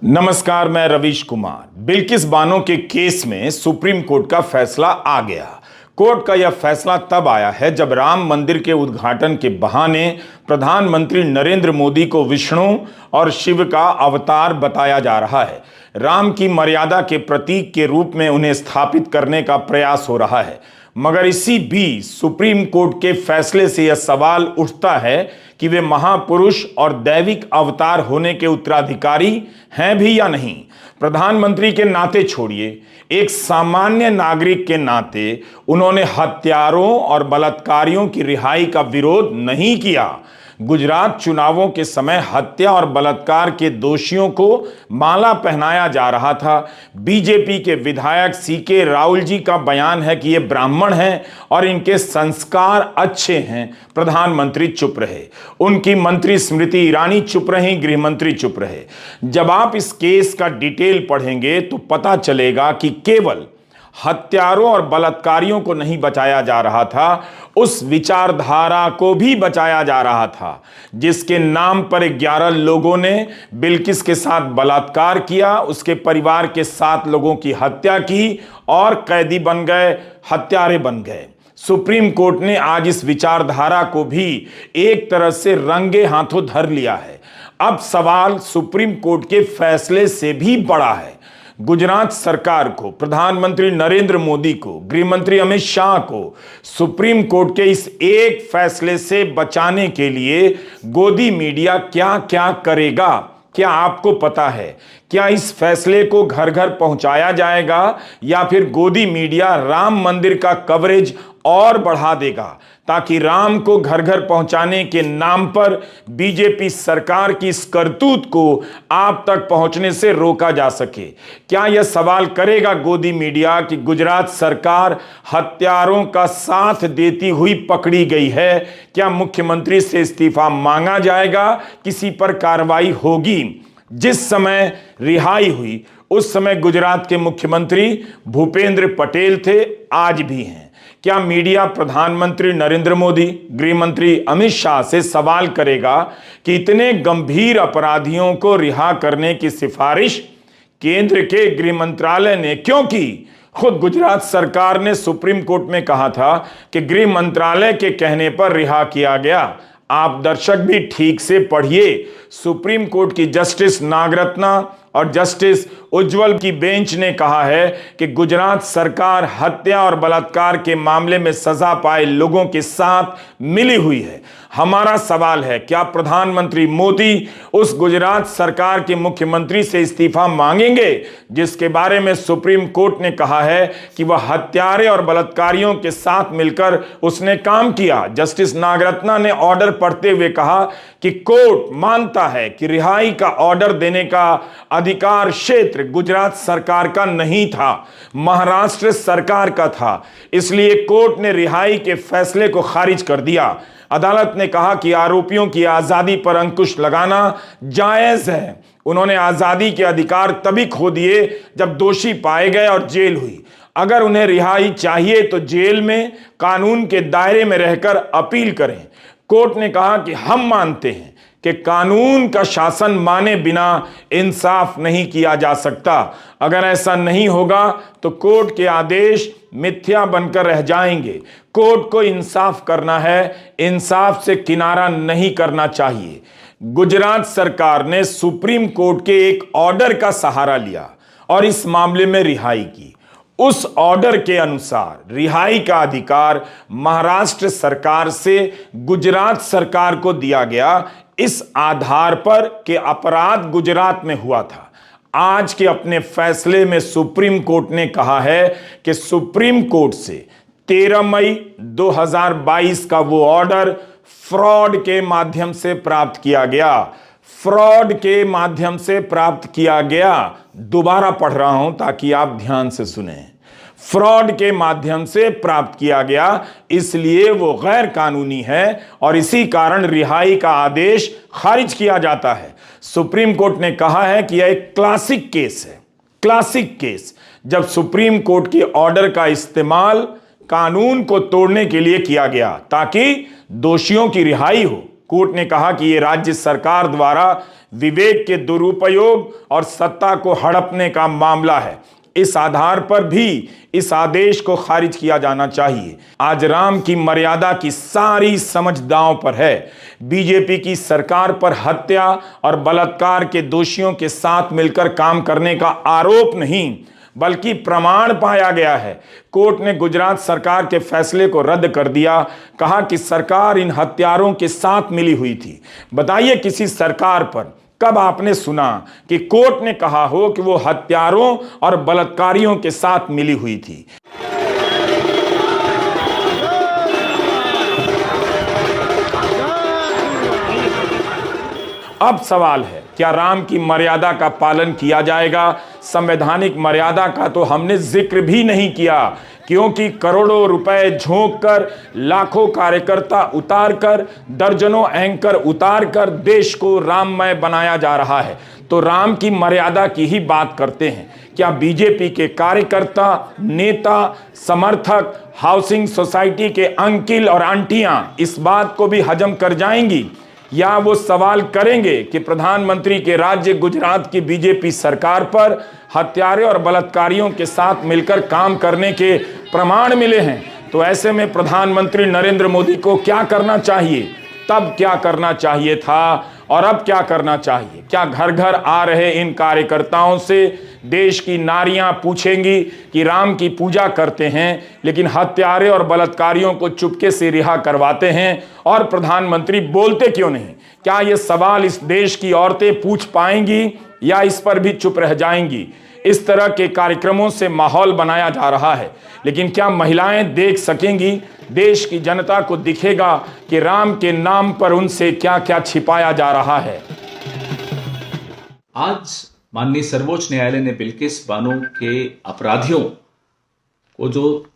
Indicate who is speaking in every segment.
Speaker 1: नमस्कार, मैं रवीश कुमार। बिल्किस बानो के केस में सुप्रीम कोर्ट का फैसला आ गया। कोर्ट का यह फैसला तब आया है जब राम मंदिर के उद्घाटन के बहाने प्रधानमंत्री नरेंद्र मोदी को विष्णु और शिव का अवतार बताया जा रहा है। राम की मर्यादा के प्रतीक के रूप में उन्हें स्थापित करने का प्रयास हो रहा है। मगर इसी बीच सुप्रीम कोर्ट के फैसले से यह सवाल उठता है कि वे महापुरुष और दैविक अवतार होने के उत्तराधिकारी हैं भी या नहीं। प्रधानमंत्री के नाते छोड़िए, एक सामान्य नागरिक के नाते उन्होंने हत्यारों और बलात्कारियों की रिहाई का विरोध नहीं किया। गुजरात चुनावों के समय हत्या और बलात्कार के दोषियों को माला पहनाया जा रहा था। बीजेपी के विधायक सीके राहुल जी का बयान है कि ये ब्राह्मण हैं और इनके संस्कार अच्छे हैं। प्रधानमंत्री चुप रहे, उनकी मंत्री स्मृति ईरानी चुप रही, गृह मंत्री चुप रहे। जब आप इस केस का डिटेल पढ़ेंगे तो पता चलेगा कि केवल हत्यारों और बलात्कारियों को नहीं बचाया जा रहा था, उस विचारधारा को भी बचाया जा रहा था जिसके नाम पर 11 लोगों ने बिल्किस के साथ बलात्कार किया, उसके परिवार के 7 लोगों की हत्या की और कैदी बन गए, हत्यारे बन गए। सुप्रीम कोर्ट ने आज इस विचारधारा को भी एक तरह से रंगे हाथों धर लिया है। अब सवाल सुप्रीम कोर्ट के फैसले से भी बड़ा है। गुजरात सरकार को, प्रधानमंत्री नरेंद्र मोदी को, गृह मंत्री अमित शाह को सुप्रीम कोर्ट के इस एक फैसले से बचाने के लिए गोदी मीडिया क्या क्या करेगा, क्या आपको पता है? क्या इस फैसले को घर घर पहुंचाया जाएगा या फिर गोदी मीडिया राम मंदिर का कवरेज और बढ़ा देगा ताकि राम को घर घर पहुंचाने के नाम पर बीजेपी सरकार की इस करतूत को आप तक पहुंचने से रोका जा सके? क्या यह सवाल करेगा गोदी मीडिया कि गुजरात सरकार हत्यारों का साथ देती हुई पकड़ी गई है? क्या मुख्यमंत्री से इस्तीफा मांगा जाएगा? किसी पर कार्रवाई होगी? जिस समय रिहाई हुई उस समय गुजरात के मुख्यमंत्री भूपेंद्र पटेल थे, आज भी हैं। क्या मीडिया प्रधानमंत्री नरेंद्र मोदी, गृह मंत्री अमित शाह से सवाल करेगा कि इतने गंभीर अपराधियों को रिहा करने की सिफारिश केंद्र के गृह मंत्रालय ने क्यों की? खुद गुजरात सरकार ने सुप्रीम कोर्ट में कहा था कि गृह मंत्रालय के कहने पर रिहा किया गया। आप दर्शक भी ठीक से पढ़िए। सुप्रीम कोर्ट की जस्टिस नागरत्ना और जस्टिस उज्जवल की बेंच ने कहा है कि गुजरात सरकार हत्या और बलात्कार के मामले में सजा पाए लोगों के साथ मिली हुई है। हमारा सवाल है, क्या प्रधानमंत्री मोदी उस गुजरात सरकार के मुख्यमंत्री से इस्तीफा मांगेंगे जिसके बारे में सुप्रीम कोर्ट ने कहा है कि वह हत्यारे और बलात्कारियों के साथ मिलकर उसने काम किया? जस्टिस नागरत्ना ने ऑर्डर पढ़ते हुए कहा कि कोर्ट मानता है कि रिहाई का ऑर्डर देने का अधिकार क्षेत्र गुजरात सरकार का नहीं था, महाराष्ट्र सरकार का था। इसलिए कोर्ट ने रिहाई के फैसले को खारिज कर दिया। अदालत ने कहा कि आरोपियों की आजादी पर अंकुश लगाना जायज है। उन्होंने आजादी के अधिकार तभी खो दिए जब दोषी पाए गए और जेल हुई। अगर उन्हें रिहाई चाहिए तो जेल में कानून के दायरे में रहकर अपील करें। कोर्ट ने कहा कि हम मानते हैं कि कानून का शासन माने बिना इंसाफ नहीं किया जा सकता। अगर ऐसा नहीं होगा तो कोर्ट के आदेश मिथ्या बनकर रह जाएंगे। कोर्ट को इंसाफ करना है, इंसाफ से किनारा नहीं करना चाहिए। गुजरात सरकार ने सुप्रीम कोर्ट के एक ऑर्डर का सहारा लिया और इस मामले में रिहाई की। उस ऑर्डर के अनुसार रिहाई का अधिकार महाराष्ट्र सरकार से गुजरात सरकार को दिया गया, इस आधार पर कि अपराध गुजरात में हुआ था। आज के अपने फैसले में सुप्रीम कोर्ट ने कहा है कि सुप्रीम कोर्ट से 13 मई 2022 का वो ऑर्डर फ्रॉड के माध्यम से प्राप्त किया गया। फ्रॉड के माध्यम से प्राप्त किया गया। दोबारा पढ़ रहा हूं ताकि आप ध्यान से सुने। फ्रॉड के माध्यम से प्राप्त किया गया, इसलिए वो गैर कानूनी है और इसी कारण रिहाई का आदेश खारिज किया जाता है। सुप्रीम कोर्ट ने कहा है कि यह एक क्लासिक केस है, क्लासिक केस, जब सुप्रीम कोर्ट के ऑर्डर का इस्तेमाल कानून को तोड़ने के लिए किया गया ताकि दोषियों की रिहाई हो। कोर्ट ने कहा कि यह राज्य सरकार द्वारा विवेक के दुरुपयोग और सत्ता को हड़पने का मामला है। इस आधार पर भी इस आदेश को खारिज किया जाना चाहिए। आज राम की मर्यादा की सारी समझ दांव पर है। बीजेपी की सरकार पर हत्या और बलात्कार के दोषियों के साथ मिलकर काम करने का आरोप नहीं बल्कि प्रमाण पाया गया है। कोर्ट ने गुजरात सरकार के फैसले को रद्द कर दिया। कहा कि सरकार इन हत्यारों के साथ मिली हुई थी। बताइए किसी सरकार पर कब आपने सुना कि कोर्ट ने कहा हो कि वो हत्यारों और बलात्कारियों के साथ मिली हुई थी। अब सवाल है, क्या राम की मर्यादा का पालन किया जाएगा? संवैधानिक मर्यादा का तो हमने जिक्र भी नहीं किया, क्योंकि करोड़ों रुपए झोंक कर, लाखों कार्यकर्ता उतार कर, दर्जनों एंकर उतार कर देश को राममय बनाया जा रहा है। तो राम की मर्यादा की ही बात करते हैं। क्या बीजेपी के कार्यकर्ता, नेता, समर्थक, हाउसिंग सोसाइटी के अंकिल और आंटियां इस बात को भी हजम कर जाएंगी, या वो सवाल करेंगे कि प्रधानमंत्री के राज्य गुजरात की बीजेपी सरकार पर हत्यारे और बलात्कारियों के साथ मिलकर काम करने के प्रमाण मिले हैं? तो ऐसे में प्रधानमंत्री नरेंद्र मोदी को क्या करना चाहिए, तब क्या करना चाहिए था और अब क्या करना चाहिए? क्या घर घर आ रहे इन कार्यकर्ताओं से देश की नारियां पूछेंगी कि राम की पूजा करते हैं लेकिन हत्यारे और बलात्कारियों को चुपके से रिहा करवाते हैं और प्रधानमंत्री बोलते क्यों नहीं? क्या ये सवाल इस देश की औरतें पूछ पाएंगी या इस पर भी चुप रह जाएंगी? इस तरह के कार्यक्रमों से माहौल बनाया जा रहा है, लेकिन क्या महिलाएं देख सकेंगी? देश की जनता को दिखेगा कि राम के नाम पर उनसे क्या क्या छिपाया जा रहा है?
Speaker 2: आज माननीय सर्वोच्च न्यायालय ने बिल्किस बानो के अपराधियों को जो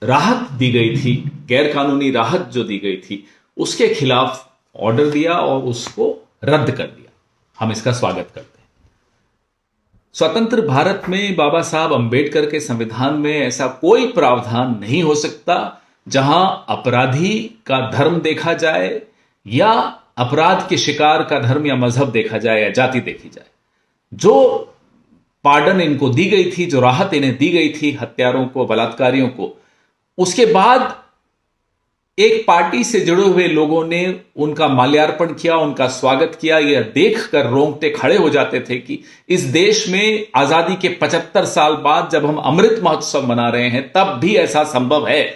Speaker 2: राहत दी गई थी, गैर कानूनी राहत जो दी गई थी, उसके खिलाफ ऑर्डर दिया और उसको रद्द कर दिया। हम इसका स्वागत करते हैं। स्वतंत्र भारत में बाबा साहब अंबेडकर के संविधान में ऐसा कोई प्रावधान नहीं हो सकता जहां अपराधी का धर्म देखा जाए या अपराध के शिकार का धर्म या मजहब देखा जाए या जाति देखी जाए। जो पार्डन इनको दी गई थी, जो राहत इन्हें दी गई थी हत्यारों को, बलात्कारियों को, उसके बाद एक पार्टी से जुड़े हुए लोगों ने उनका माल्यार्पण किया, उनका स्वागत किया। यह देखकर रोंगटे खड़े हो जाते थे कि इस देश में आजादी के 75 साल बाद जब हम अमृत महोत्सव मना रहे हैं तब भी ऐसा संभव है।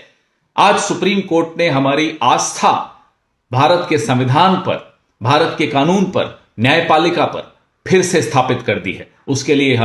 Speaker 2: आज सुप्रीम कोर्ट ने हमारी आस्था भारत के संविधान पर, भारत के कानून पर, न्यायपालिका पर फिर से स्थापित कर दी है। उसके लिए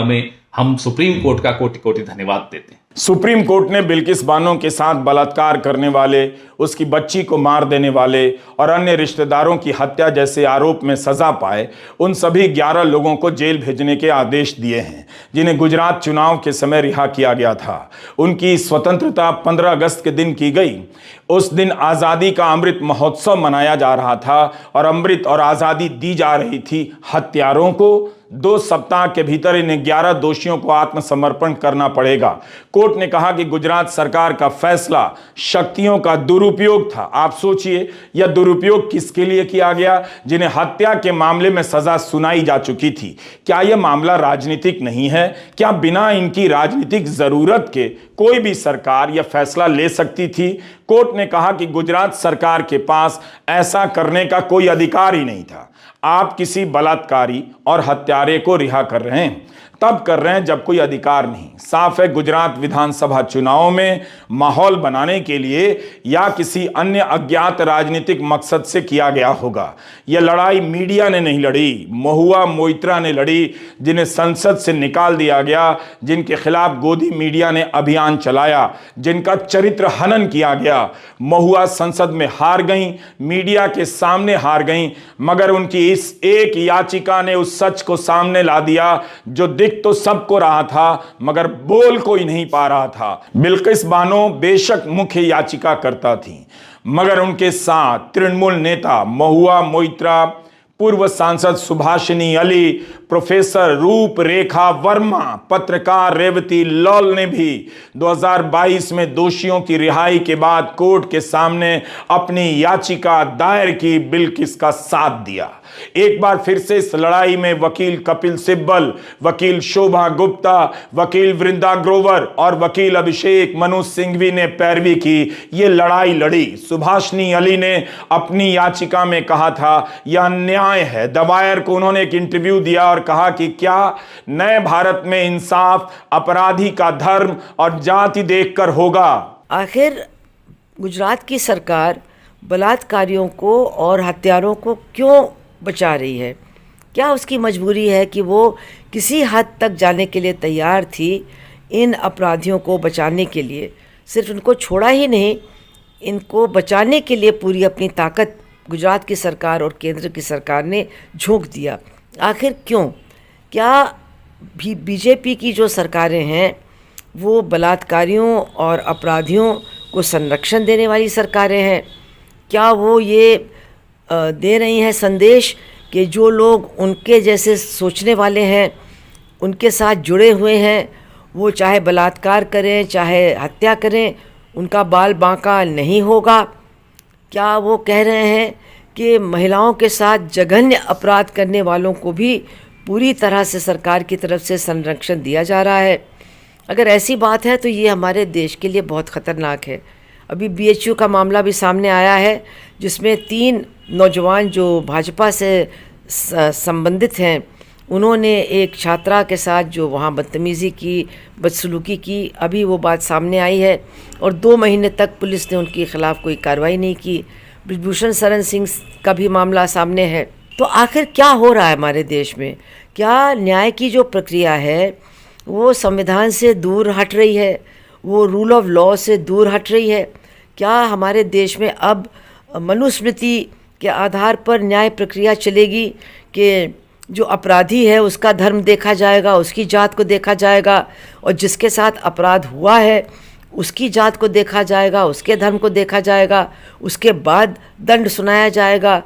Speaker 2: हम सुप्रीम कोर्ट का कोटि कोटि धन्यवाद देते हैं।
Speaker 1: सुप्रीम कोर्ट ने बिल्किस बानो के साथ बलात्कार करने वाले, उसकी बच्ची को मार देने वाले और अन्य रिश्तेदारों की हत्या जैसे आरोप में सजा पाए उन सभी 11 लोगों को जेल भेजने के आदेश दिए हैं, जिन्हें गुजरात चुनाव के समय रिहा किया गया था। उनकी स्वतंत्रता 15 अगस्त के दिन की गई। उस दिन आज़ादी का अमृत महोत्सव मनाया जा रहा था और अमृत और आज़ादी दी जा रही थी हत्यारों को। 2 सप्ताह के भीतर इन 11 दोषियों को आत्मसमर्पण करना पड़ेगा। कोर्ट ने कहा कि गुजरात सरकार का फैसला शक्तियों का दुरुपयोग था। आप सोचिए, यह दुरुपयोग किसके लिए किया गया? जिन्हें हत्या के मामले में सजा सुनाई जा चुकी थी। क्या यह मामला राजनीतिक नहीं है? क्या बिना इनकी राजनीतिक जरूरत के कोई भी सरकार यह फैसला ले सकती थी? कोर्ट ने कहा कि गुजरात सरकार के पास ऐसा करने का कोई अधिकार ही नहीं था। आप किसी बलात्कारी और हत्यारे को रिहा कर रहे हैं, तब कर रहे हैं जब कोई अधिकार नहीं। साफ है, गुजरात विधानसभा चुनावों में माहौल बनाने के लिए या किसी अन्य अज्ञात राजनीतिक मकसद से किया गया होगा। यह लड़ाई मीडिया ने नहीं लड़ी, महुआ मोइत्रा ने लड़ी, जिन्हें संसद से निकाल दिया गया, जिनके खिलाफ गोदी मीडिया ने अभियान चलाया, जिनका चरित्र हनन किया गया। महुआ संसद में हार गई, मीडिया के सामने हार गई, मगर उनकी इस एक याचिका ने उस सच को सामने ला दिया जो दिख तो सबको रहा था मगर बोल कोई नहीं पा रहा था। बिल्किस बानो बेशक मुख्य याचिका करता थी, मगर उनके साथ तृणमूल नेता महुआ मोइत्रा, पूर्व सांसद सुभाषिनी अली, प्रोफेसर रूपरेखा वर्मा, पत्रकार रेवती लॉल ने भी 2022 में दोषियों की रिहाई के बाद कोर्ट के सामने अपनी याचिका दायर की बिल्किस का साथ दिया। एक बार फिर से इस लड़ाई में वकील कपिल सिब्बल, वकील शोभा गुप्ता, वकील वृंदा ग्रोवर और वकील अभिषेक मनु सिंघवी ने पैरवी की, ये लड़ाई लड़ी। सुभाषिनी अली ने अपनी याचिका में कहा था यह अन्याय है। द वायर को उन्होंने एक इंटरव्यू दिया और कहा कि क्या नए भारत में इंसाफ अपराधी का धर्म और जाति देखकर होगा।
Speaker 3: आखिर गुजरात की सरकार बलात्कारियों को और हत्यारों को क्यों बचा रही है? क्या उसकी मजबूरी है कि वो किसी हद तक जाने के लिए तैयार थी इन अपराधियों को बचाने के लिए? सिर्फ उनको छोड़ा ही नहीं, इनको बचाने के लिए पूरी अपनी ताकत गुजरात की सरकार और केंद्र की सरकार ने झोंक दिया। आखिर क्यों? क्या बीजेपी की जो सरकारें हैं वो बलात्कारियों और अपराधियों को संरक्षण देने वाली सरकारें हैं? क्या वो ये दे रही हैं संदेश कि जो लोग उनके जैसे सोचने वाले हैं, उनके साथ जुड़े हुए हैं, वो चाहे बलात्कार करें चाहे हत्या करें, उनका बाल बांका नहीं होगा? क्या वो कह रहे हैं कि महिलाओं के साथ जघन्य अपराध करने वालों को भी पूरी तरह से सरकार की तरफ से संरक्षण दिया जा रहा है? अगर ऐसी बात है तो ये हमारे देश के लिए बहुत ख़तरनाक है। अभी बीएचयू का मामला भी सामने आया है जिसमें 3 नौजवान जो भाजपा से संबंधित हैं, उन्होंने एक छात्रा के साथ जो वहाँ बदतमीज़ी की, बदसलूकी की। अभी वो बात सामने आई है और 2 महीने तक पुलिस ने उनके खिलाफ़ कोई कार्रवाई नहीं की। ब्रिजभूषण शरण सिंह का भी मामला सामने है। तो आखिर क्या हो रहा है हमारे देश में? क्या न्याय की जो प्रक्रिया है वो संविधान से दूर हट रही है, वो रूल ऑफ लॉ से दूर हट रही है? क्या हमारे देश में अब मनुस्मृति के आधार पर न्याय प्रक्रिया चलेगी कि जो अपराधी है उसका धर्म देखा जाएगा, उसकी जात को देखा जाएगा, और जिसके साथ अपराध हुआ है उसकी जात को देखा जाएगा, उसके धर्म को देखा जाएगा, उसके बाद दंड सुनाया जाएगा?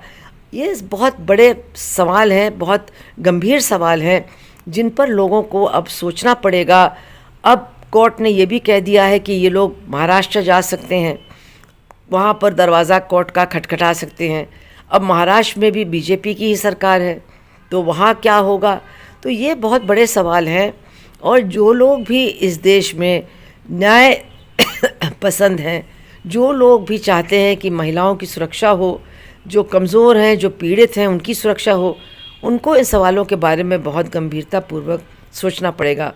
Speaker 3: ये बहुत बड़े सवाल हैं, बहुत गंभीर सवाल हैं जिन पर लोगों को अब सोचना पड़ेगा। अब कोर्ट ने ये भी कह दिया है कि ये लोग महाराष्ट्र जा सकते हैं, वहाँ पर दरवाज़ा कोर्ट का खटखटा सकते हैं। अब महाराष्ट्र में भी बीजेपी की ही सरकार है, तो वहाँ क्या होगा? तो ये बहुत बड़े सवाल हैं। और जो लोग भी इस देश में न्याय पसंद हैं, जो लोग भी चाहते हैं कि महिलाओं की सुरक्षा हो, जो कमज़ोर हैं, जो पीड़ित हैं, उनकी सुरक्षा हो, उनको इन सवालों के बारे में बहुत गंभीरतापूर्वक सोचना पड़ेगा।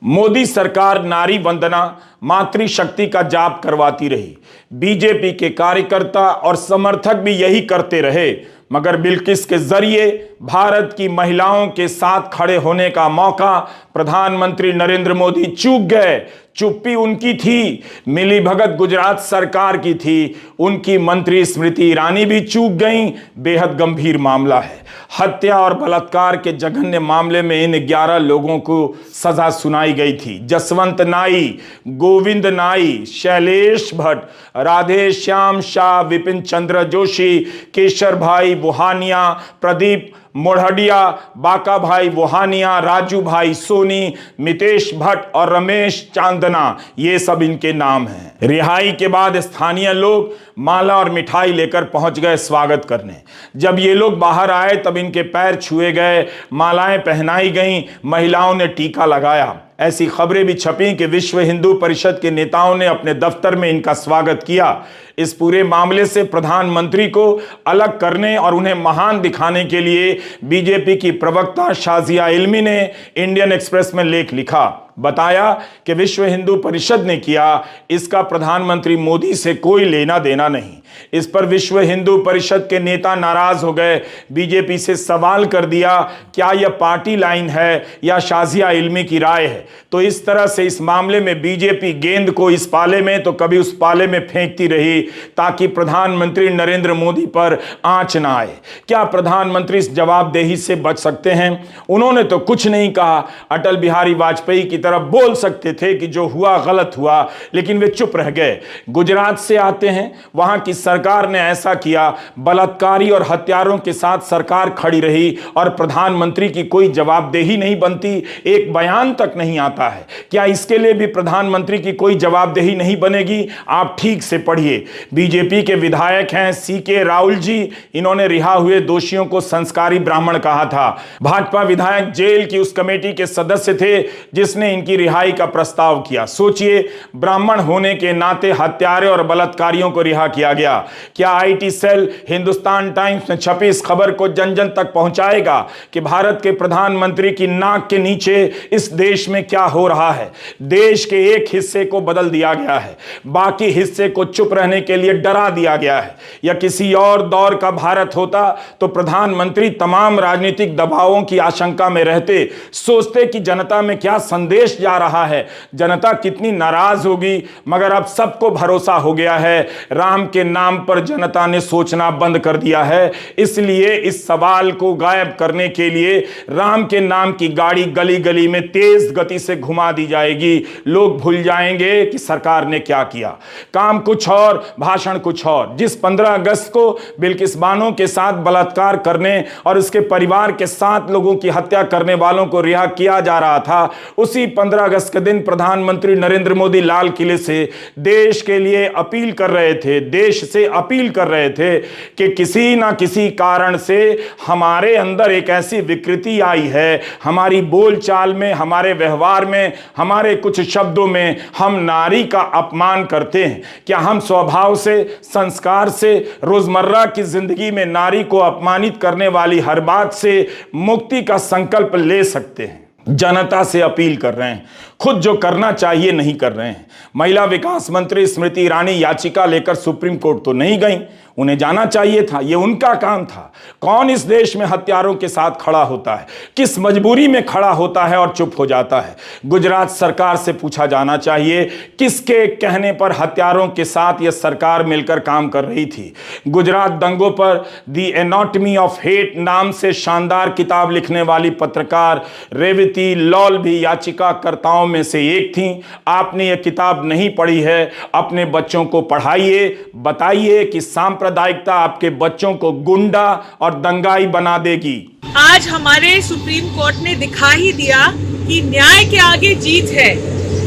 Speaker 1: मोदी सरकार नारी वंदना, मातृशक्ति का जाप करवाती रही। बीजेपी के कार्यकर्ता और समर्थक भी यही करते रहे, मगर बिल्किस के जरिए भारत की महिलाओं के साथ खड़े होने का मौका प्रधानमंत्री नरेंद्र मोदी चूक गए। चुप्पी उनकी थी, मिली भगत गुजरात सरकार की थी, उनकी मंत्री स्मृति ईरानी भी चूक गईं। बेहद गंभीर मामला है। हत्या और बलात्कार के जघन्य मामले में इन 11 लोगों को सजा सुनाई गई थी। जसवंत नाई, गोविंद नाई, शैलेश भट्ट, राधे श्याम शाह, विपिन चंद्र जोशी, केशर भाई वोहानिया, प्रदीप मोढ़डिया, बाका भाई वोहानिया, राजू भाई सोनी, मितेश भट्ट और रमेश चांदना, ये सब इनके नाम हैं। रिहाई के बाद स्थानीय लोग माला और मिठाई लेकर पहुंच गए स्वागत करने। जब ये लोग बाहर आए तब इनके पैर छुए गए, मालाएं पहनाई गईं, महिलाओं ने टीका लगाया। ऐसी खबरें भी छपी कि विश्व हिंदू परिषद के नेताओं ने अपने दफ्तर में इनका स्वागत किया। इस पूरे मामले से प्रधानमंत्री को अलग करने और उन्हें महान दिखाने के लिए बीजेपी की प्रवक्ता शाजिया इल्मी ने इंडियन एक्सप्रेस में लेख लिखा। बताया कि विश्व हिंदू परिषद ने किया, इसका प्रधानमंत्री मोदी से कोई लेना देना नहीं। इस पर विश्व हिंदू परिषद के नेता नाराज हो गए, बीजेपी से सवाल कर दिया क्या यह पार्टी लाइन है या शाजिया इल्मी की राय है। तो इस तरह से इस मामले में बीजेपी गेंद को इस पाले में तो कभी उस पाले में फेंकती रही ताकि प्रधानमंत्री नरेंद्र मोदी पर आंच ना आए। क्या प्रधानमंत्री इस जवाबदेही से बच सकते हैं? उन्होंने तो कुछ नहीं कहा। अटल बिहारी वाजपेयी की तरफ बोल सकते थे कि जो हुआ गलत हुआ, लेकिन वे चुप रह गए। गुजरात से आते हैं, वहां की सरकार ने ऐसा किया, बलात्कारी और हत्यारों के साथ सरकार खड़ी रही और प्रधानमंत्री की कोई जवाबदेही नहीं बनती, एक बयान तक नहीं आता है। क्या इसके लिए भी प्रधानमंत्री की कोई जवाबदेही नहीं बनेगी? आप ठीक से पढ़िए। बीजेपी के विधायक हैं सीके राहुल जी, इन्होंने रिहा हुए दोषियों को संस्कारी ब्राह्मण कहा था। भाजपा विधायक जेल की उस कमेटी के सदस्य थे जिसने इनकी रिहाई का प्रस्ताव किया। सोचिए, ब्राह्मण होने के नाते हत्यारे और बलात्कारियों को रिहा किया गया। क्या आईटी सेल हिंदुस्तान टाइम्स में छपी इस खबर को जन जन तक पहुंचाएगा कि भारत के प्रधानमंत्री की नाक के नीचे इस देश में क्या हो रहा है? देश के एक हिस्से को बदल दिया गया है, बाकी हिस्से को चुप रहने के लिए डरा दिया गया है। या किसी और दौर का भारत होता तो प्रधानमंत्री तमाम राजनीतिक दबावों की आशंका में रहते, सोचते कि जनता में क्या संदेश जा रहा है, जनता कितनी नाराज होगी। मगर अब सबको भरोसा हो गया है, राम के नाम पर जनता ने सोचना बंद कर दिया है। इसलिए इस सवाल को गायब करने के लिए राम के नाम की गाड़ी गली गली में तेज गति से घुमा दी जाएगी। लोग भूल जाएंगे कि सरकार ने क्या किया। काम कुछ और, भाषण कुछ और। जिस 15 अगस्त को बिल्किस बानो के साथ बलात्कार करने और उसके परिवार के 7 लोगों की हत्या करने वालों को रिहा किया जा रहा था, उसी 15 अगस्त के दिन प्रधानमंत्री नरेंद्र मोदी लाल किले से देश के लिए अपील कर रहे थे, देश से अपील कर रहे थे कि किसी ना किसी कारण से हमारे अंदर एक ऐसी विकृति आई है, हमारी बोलचाल में, हमारे व्यवहार में, हमारे कुछ शब्दों में हम नारी का अपमान करते हैं। क्या हम स्वभाव से, संस्कार से, रोजमर्रा की जिंदगी में नारी को अपमानित करने वाली हर बात से मुक्ति का संकल्प ले सकते हैं? जनता से अपील कर रहे हैं, खुद जो करना चाहिए नहीं कर रहे हैं। महिला विकास मंत्री स्मृति ईरानी याचिका लेकर सुप्रीम कोर्ट तो नहीं गई, उन्हें जाना चाहिए था, यह उनका काम था। कौन इस देश में हत्यारों के साथ खड़ा होता है, किस मजबूरी में खड़ा होता है और चुप हो जाता है? गुजरात सरकार से पूछा जाना चाहिए, किसके कहने पर हत्यारों के साथ यह सरकार मिलकर काम कर रही थी? गुजरात दंगों पर द एनाटमी ऑफ हेट नाम से शानदार किताब लिखने वाली पत्रकार रेवती लॉल भी याचिकाकर्ताओं में से एक थी। आपने यह किताब नहीं पढ़ी है, अपने बच्चों को पढ़ाइए, बताइए कि सांप्रदायिकता आपके बच्चों को गुंडा और दंगाई बना देगी।
Speaker 4: आज हमारे सुप्रीम कोर्ट ने दिखा ही दिया कि न्याय के आगे जीत है।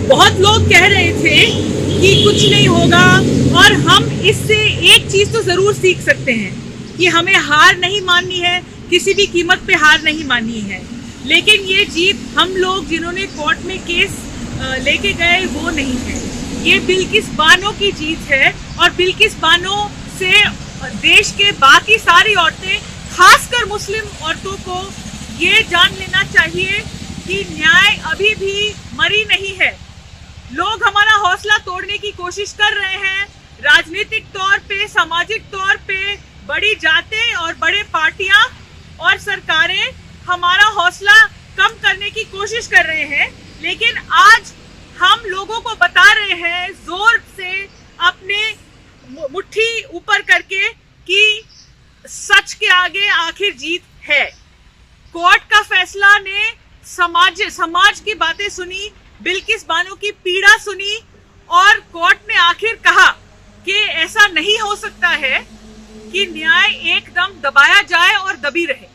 Speaker 4: बहुत लोग कह रहे थे कि कुछ नहीं होगा, और हम इससे एक चीज तो जरूर सीख सकते हैं कि हमें हार नहीं माननी है, किसी भी कीमत पे हार नहीं माननी है। लेकिन ये जीत हम लोग जिन्होंने कोर्ट में केस लेके गए वो नहीं है, ये बिल्किस बानो की जीत है। और बिल्किस बानो से देश के बाकी सारी औरतें, खासकर मुस्लिम औरतों को ये जान लेना चाहिए कि न्याय अभी भी मरी नहीं है। लोग हमारा हौसला तोड़ने की कोशिश कर रहे हैं, राजनीतिक तौर पे, सामाजिक तौर पे बड़ी जातें और बड़े पार्टियां और सरकारें हमारा हौसला कम करने की कोशिश कर रहे हैं। लेकिन आज हम लोगों को बता रहे हैं जोर से, अपने मुट्ठी ऊपर करके, कि सच के आगे आखिर जीत है। कोर्ट का फैसला ने समाज की बातें सुनी, बिल्किस बानो की पीड़ा सुनी, और कोर्ट ने आखिर कहा कि ऐसा नहीं हो सकता है कि न्याय एकदम दबाया जाए और दबी रहे।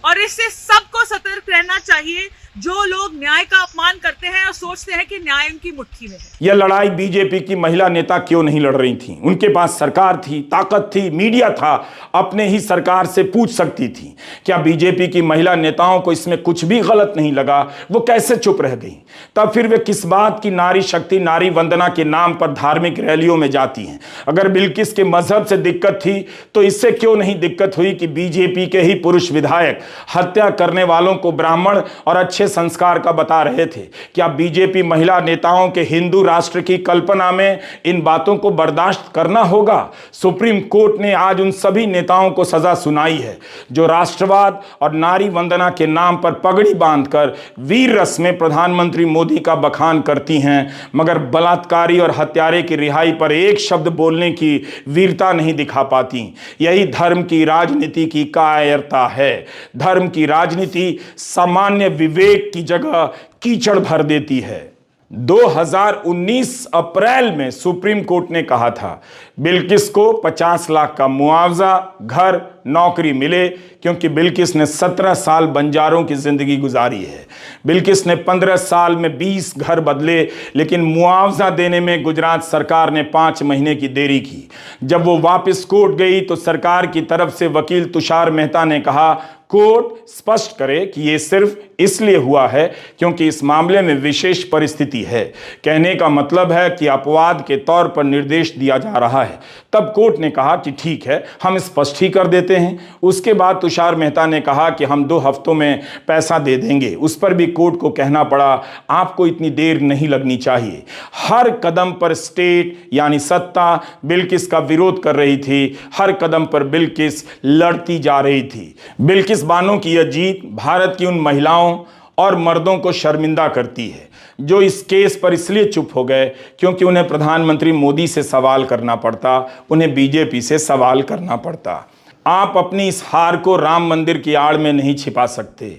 Speaker 4: और इससे सबको सतर्क रहना चाहिए जो लोग न्याय का अपमान करते हैं और सोचते हैं कि न्याय उनकी मुट्ठी में है।
Speaker 1: यह लड़ाई बीजेपी की महिला नेता क्यों नहीं लड़ रही थी? उनके पास सरकार थी, ताकत थी, मीडिया था, अपने ही सरकार से पूछ सकती थी। क्या बीजेपी की महिला नेताओं को इसमें कुछ भी गलत नहीं लगा? वो कैसे चुप रह गई? तब फिर वे किस बात की नारी शक्ति, नारी वंदना के नाम पर धार्मिक रैलियों में जाती हैं? अगर बिल्किस के मजहब से दिक्कत थी तो इससे क्यों नहीं दिक्कत हुई कि बीजेपी के ही पुरुष विधायक हत्या करने वालों को ब्राह्मण और अच्छे संस्कार का बता रहे थे? क्या बीजेपी महिला नेताओं के हिंदू राष्ट्र की कल्पना में इन बातों को बर्दाश्त करना होगा? सुप्रीम कोर्ट ने आज उन सभी नेताओं को सजा सुनाई है जो राष्ट्रवाद और नारी वंदना के नाम पर पगड़ी बांधकर वीर रस में प्रधानमंत्री मोदी का बखान करती हैं, मगर बलात्कारी और हत्यारे की रिहाई पर एक शब्द बोलने की वीरता नहीं दिखा पाती। यही धर्म की राजनीति की कायरता है। धर्म की राजनीति सामान्य विवेक की जगह कीचड़ भर देती है। 2019 अप्रैल में सुप्रीम कोर्ट ने कहा था बिल्किस को 50 लाख का मुआवजा, घर, नौकरी मिले, क्योंकि बिल्किस ने 17 साल बंजारों की जिंदगी गुजारी है। बिल्किस ने 15 साल में 20 घर बदले, लेकिन मुआवजा देने में गुजरात सरकार ने 5 महीने की देरी की। जब वो वापस कोर्ट गई तो सरकार की तरफ से वकील तुषार मेहता ने कहा कोर्ट स्पष्ट करे कि यह सिर्फ इसलिए हुआ है क्योंकि इस मामले में विशेष परिस्थिति है। कहने का मतलब है कि अपवाद के तौर पर निर्देश दिया जा रहा है। तब कोर्ट ने कहा कि ठीक है, हम स्पष्ट ही कर देते हैं। उसके बाद तुषार मेहता ने कहा कि हम 2 हफ्तों में पैसा दे देंगे। उस पर भी कोर्ट को कहना पड़ा आपको इतनी देर नहीं लगनी चाहिए। हर कदम पर स्टेट यानी सत्ता बिल्किस का विरोध कर रही थी। हर कदम पर बिल्किस लड़ती जा रही थी। बिल्किस बानो की यह जीत भारत की उन महिलाओं और मर्दों को शर्मिंदा करती है जो इस केस पर इसलिए चुप हो गए क्योंकि उन्हें प्रधानमंत्री मोदी से सवाल करना पड़ता, उन्हें बीजेपी से सवाल करना पड़ता। आप अपनी इस हार को राम मंदिर की आड़ में नहीं छिपा सकते,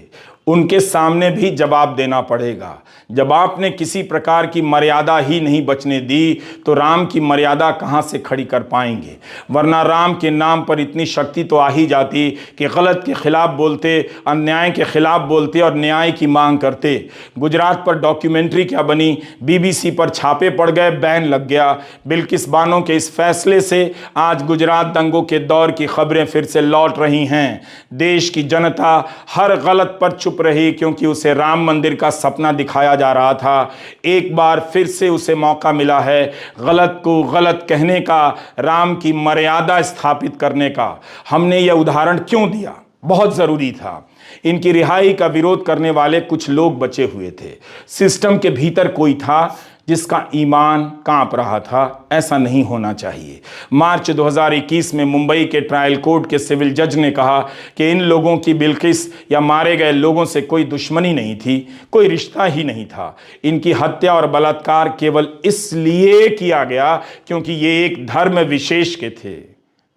Speaker 1: उनके सामने भी जवाब देना पड़ेगा। जब आपने किसी प्रकार की मर्यादा ही नहीं बचने दी तो राम की मर्यादा कहां से खड़ी कर पाएंगे? वरना राम के नाम पर इतनी शक्ति तो आ ही जाती कि गलत के खिलाफ बोलते, अन्याय के खिलाफ बोलते और न्याय की मांग करते। गुजरात पर डॉक्यूमेंट्री क्या बनी, बीबीसी पर छापे पड़ गए, बैन लग गया। बिल्किस बानो के इस फैसले से आज गुजरात दंगों के दौर की खबरें फिर से लौट रही हैं। देश की जनता हर गलत पर चुप रही क्योंकि उसे राम मंदिर का सपना दिखाया जा रहा था। एक बार फिर से उसे मौका मिला है गलत को गलत कहने का, राम की मर्यादा स्थापित करने का। हमने यह उदाहरण क्यों दिया? बहुत जरूरी था। इनकी रिहाई का विरोध करने वाले कुछ लोग बचे हुए थे। सिस्टम के भीतर कोई था जिसका ईमान कांप रहा था। ऐसा नहीं होना चाहिए। मार्च 2021 में मुंबई के ट्रायल कोर्ट के सिविल जज ने कहा कि इन लोगों की बिल्किस या मारे गए लोगों से कोई दुश्मनी नहीं थी, कोई रिश्ता ही नहीं था। इनकी हत्या और बलात्कार केवल इसलिए किया गया क्योंकि ये एक धर्म विशेष के थे।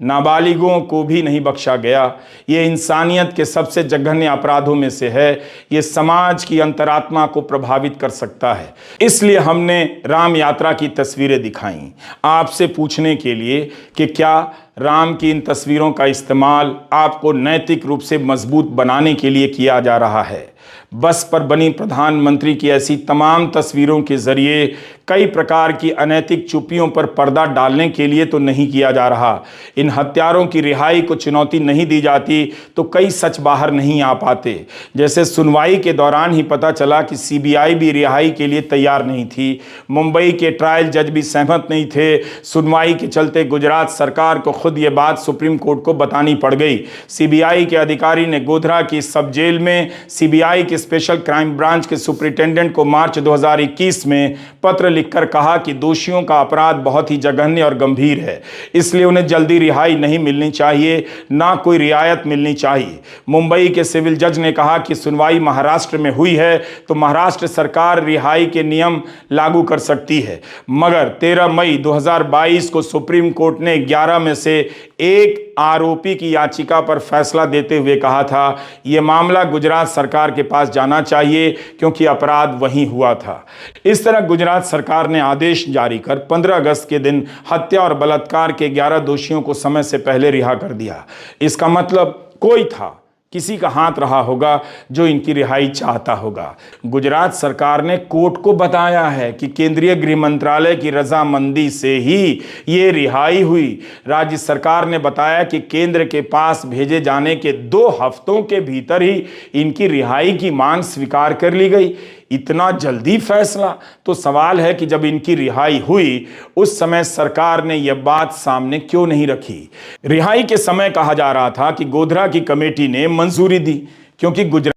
Speaker 1: नाबालिगों को भी नहीं बख्शा गया। ये इंसानियत के सबसे जघन्य अपराधों में से है। ये समाज की अंतरात्मा को प्रभावित कर सकता है। इसलिए हमने राम यात्रा की तस्वीरें दिखाई आपसे पूछने के लिए कि क्या राम की इन तस्वीरों का इस्तेमाल आपको नैतिक रूप से मजबूत बनाने के लिए किया जा रहा है? बस पर बनी प्रधानमंत्री की ऐसी तमाम तस्वीरों के जरिए कई प्रकार की अनैतिक चुप्पियों पर पर्दा डालने के लिए तो नहीं किया जा रहा। इन हत्यारों की रिहाई को चुनौती नहीं दी जाती तो कई सच बाहर नहीं आ पाते। जैसे सुनवाई के दौरान ही पता चला कि सीबीआई भी रिहाई के लिए तैयार नहीं थी। मुंबई के ट्रायल जज भी सहमत नहीं थे। सुनवाई के चलते गुजरात सरकार को खुद ये बात सुप्रीम कोर्ट को बतानी पड़ गई। सीबीआई के अधिकारी ने गोधरा की सब जेल में सीबीआई के स्पेशल क्राइम ब्रांच के सुपरिटेंडेंट को मार्च 2021 में पत्र लिखकर कहा कि दोषियों का अपराध बहुत ही जघन्य और गंभीर है, इसलिए उन्हें जल्दी रिहाई नहीं मिलनी चाहिए, ना कोई रियायत मिलनी चाहिए। मुंबई के सिविल जज ने कहा कि सुनवाई महाराष्ट्र में हुई है तो महाराष्ट्र सरकार रिहाई के नियम लागू कर सकती है। मगर 13 मई 2022 को सुप्रीम कोर्ट ने 11 में से एक आरोपी की याचिका पर फैसला देते हुए कहा था यह मामला गुजरात सरकार के पास जाना चाहिए क्योंकि अपराध वहीं हुआ था। इस तरह गुजरात सरकार ने आदेश जारी कर 15 अगस्त के दिन हत्या और बलात्कार के 11 दोषियों को समय से पहले रिहा कर दिया। इसका मतलब कोई था, किसी का हाथ रहा होगा जो इनकी रिहाई चाहता होगा। गुजरात सरकार ने कोर्ट को बताया है कि केंद्रीय गृह मंत्रालय की रजामंदी से ही ये रिहाई हुई। राज्य सरकार ने बताया कि केंद्र के पास भेजे जाने के 2 हफ्तों के भीतर ही इनकी रिहाई की मांग स्वीकार कर ली गई। इतना जल्दी फैसला? तो सवाल है कि जब इनकी रिहाई हुई उस समय सरकार ने यह बात सामने क्यों नहीं रखी? रिहाई के समय कहा जा रहा था कि गोधरा की कमेटी ने मंजूरी दी क्योंकि गुजरात